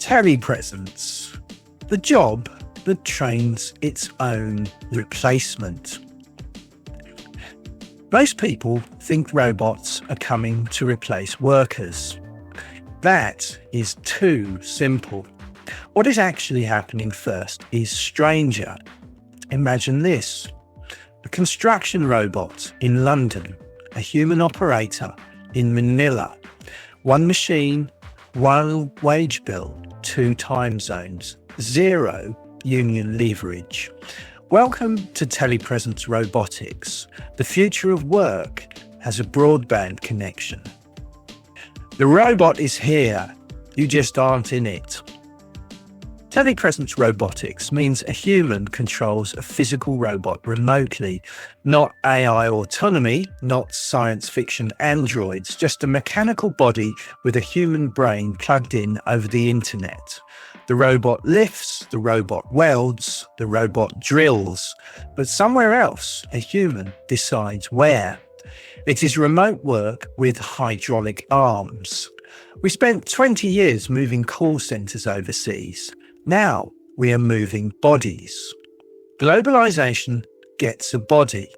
Telepresence, the job that trains its own replacement. Most people think robots are coming to replace workers. That is too simple. What is actually happening first is stranger. Imagine this: a construction robot in London, a human operator in Manila, one machine, one wage bill, 2 time zones, 0 union leverage. Welcome to Telepresence Robotics. The future of work has a broadband connection. The robot is here, you just aren't in it. Telepresence robotics means a human controls a physical robot remotely, not AI autonomy, not science fiction androids, just a mechanical body with a human brain plugged in over the internet. The robot lifts, the robot welds, the robot drills, but somewhere else, a human decides where. It is remote work with hydraulic arms. We spent 20 years moving call centres overseas. Now we are moving bodies. Globalization gets a body.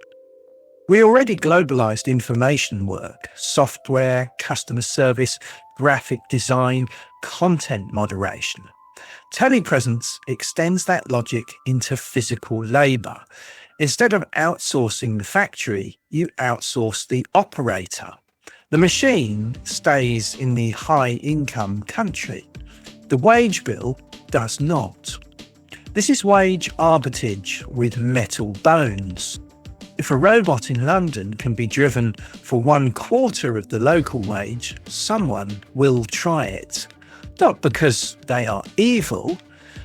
We already globalized information work, software, customer service, graphic design, content moderation. Telepresence extends that logic into physical labor. Instead of outsourcing the factory, you outsource the operator. The machine stays in the high-income country. The wage bill does not. This is wage arbitrage with metal bones. If a robot in London can be driven for 1/4 of the local wage, someone will try it. Not because they are evil,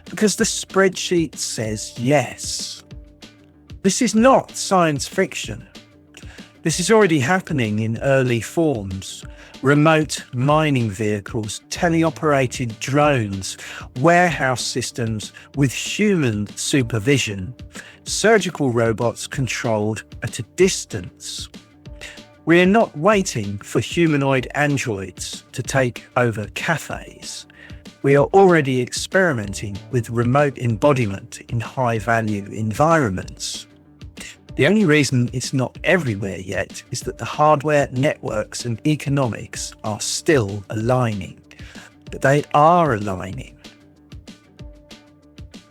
because the spreadsheet says yes. This is not science fiction. This is already happening in early forms. Remote mining vehicles, teleoperated drones, warehouse systems with human supervision, surgical robots controlled at a distance. We are not waiting for humanoid androids to take over cafes. We are already experimenting with remote embodiment in high-value environments. The only reason it's not everywhere yet is that the hardware, networks and economics are still aligning. But they are aligning.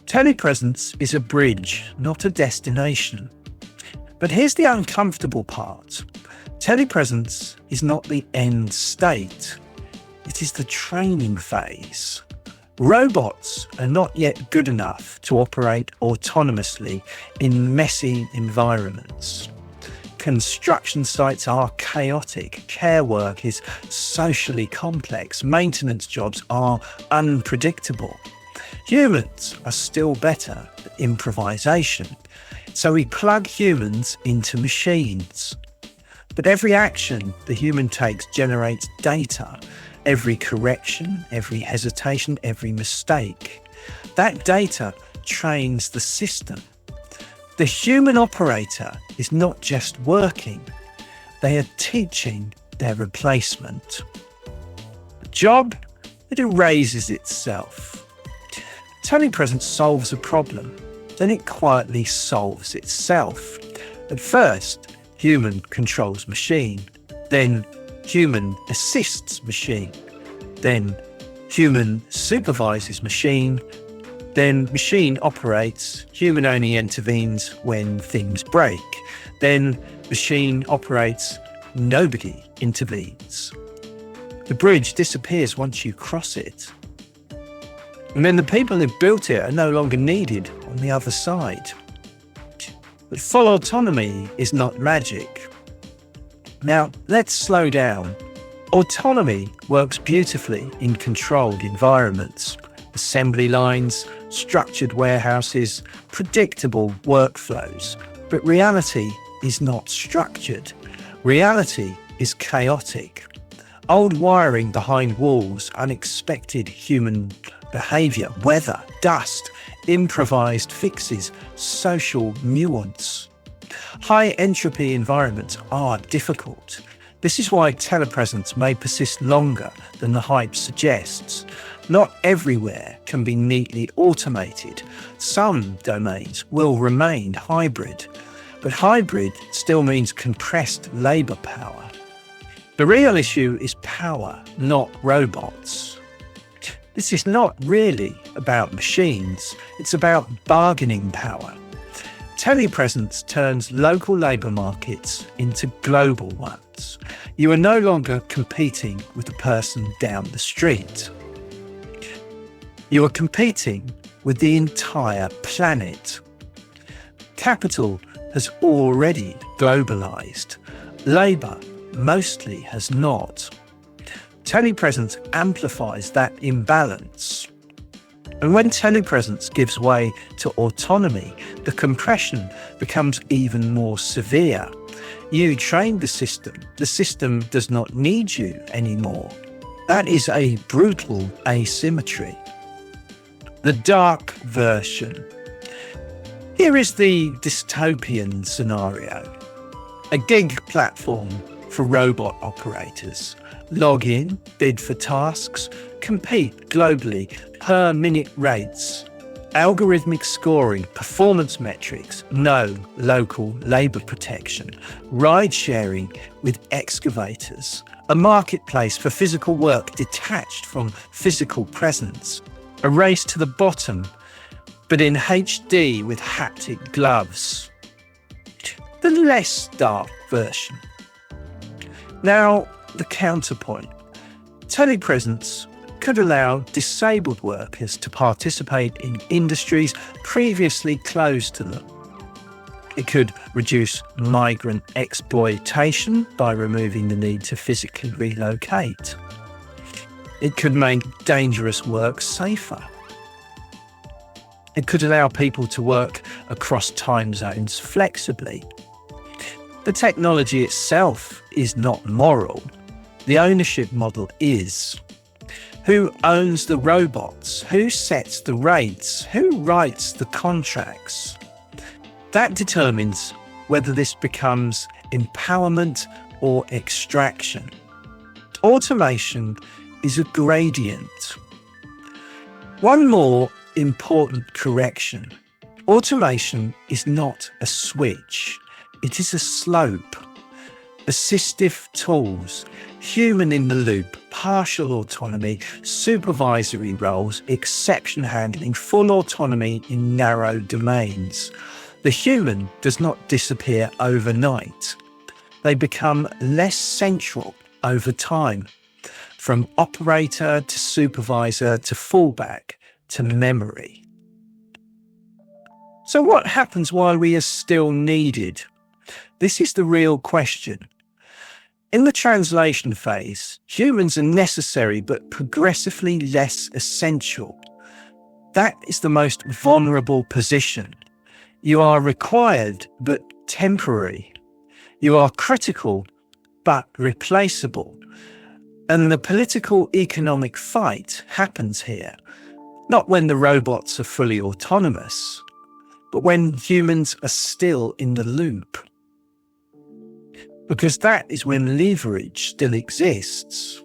Telepresence is a bridge, not a destination. But here's the uncomfortable part. Telepresence is not the end state. It is the training phase. Robots are not yet good enough to operate autonomously in messy environments. Construction sites are chaotic. Care work is socially complex. Maintenance jobs are unpredictable. Humans are still better at improvisation. So we plug humans into machines. But every action the human takes generates data. Every correction, every hesitation, every mistake. That data trains the system. The human operator is not just working, they are teaching their replacement. A job that erases itself. Telepresence solves a problem, then it quietly solves itself. At first, human controls machine, then human assists machine, then human supervises machine, then machine operates, human only intervenes when things break, then machine operates, nobody intervenes. The bridge disappears once you cross it. And then the people who built it are no longer needed on the other side. But full autonomy is not magic. Now, let's slow down. Autonomy works beautifully in controlled environments. Assembly lines, structured warehouses, predictable workflows. But reality is not structured. Reality is chaotic. Old wiring behind walls, unexpected human behaviour, weather, dust, improvised fixes, social nuance. High entropy environments are difficult. This is why telepresence may persist longer than the hype suggests. Not everywhere can be neatly automated. Some domains will remain hybrid, but hybrid still means compressed labour power. The real issue is power, not robots. This is not really about machines, it's about bargaining power. Telepresence turns local labour markets into global ones. You are no longer competing with the person down the street. You are competing with the entire planet. Capital has already globalised. Labour mostly has not. Telepresence amplifies that imbalance. And when telepresence gives way to autonomy, the compression becomes even more severe. You train the system does not need you anymore. That is a brutal asymmetry. The dark version. Here is the dystopian scenario. A gig platform for robot operators. Log in, bid for tasks, compete globally per minute rates. Algorithmic scoring, performance metrics, no local labour protection. Ride sharing with excavators. A marketplace for physical work detached from physical presence. A race to the bottom, but in HD with haptic gloves. The less dark version. Now, the counterpoint. Telepresence could allow disabled workers to participate in industries previously closed to them. It could reduce migrant exploitation by removing the need to physically relocate. It could make dangerous work safer. It could allow people to work across time zones flexibly. The technology itself is not moral. The ownership model is. Who owns the robots? Who sets the rates? Who writes the contracts? That determines whether this becomes empowerment or extraction. Automation is a gradient. One more important correction. Automation is not a switch. It is a slope. Assistive tools, human in the loop, partial autonomy, supervisory roles, exception handling, full autonomy in narrow domains. The human does not disappear overnight. They become less central over time, from operator to supervisor to fallback to memory. So what happens while we are still needed? This is the real question. In the translation phase, humans are necessary but progressively less essential. That is the most vulnerable position. You are required but temporary. You are critical but replaceable. And the political economic fight happens here, not when the robots are fully autonomous, but when humans are still in the loop. Because that is when leverage still exists.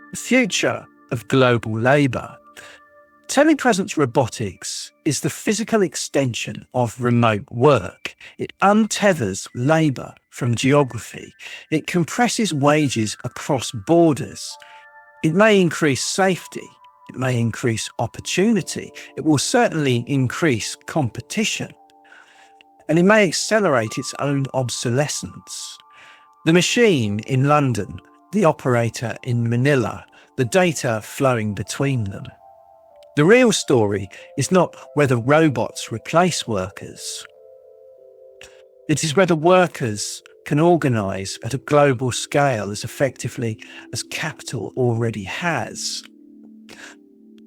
The future of global labour. Telepresence robotics is the physical extension of remote work. It untethers labour from geography. It compresses wages across borders. It may increase safety. It may increase opportunity. It will certainly increase competition. And it may accelerate its own obsolescence. The machine in London, the operator in Manila, the data flowing between them. The real story is not whether robots replace workers. It is whether workers can organise at a global scale as effectively as capital already has.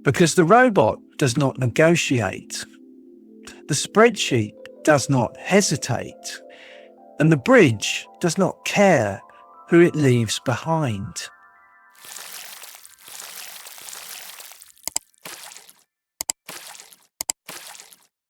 Because the robot does not negotiate. The spreadsheet does not hesitate, and the bridge does not care who it leaves behind.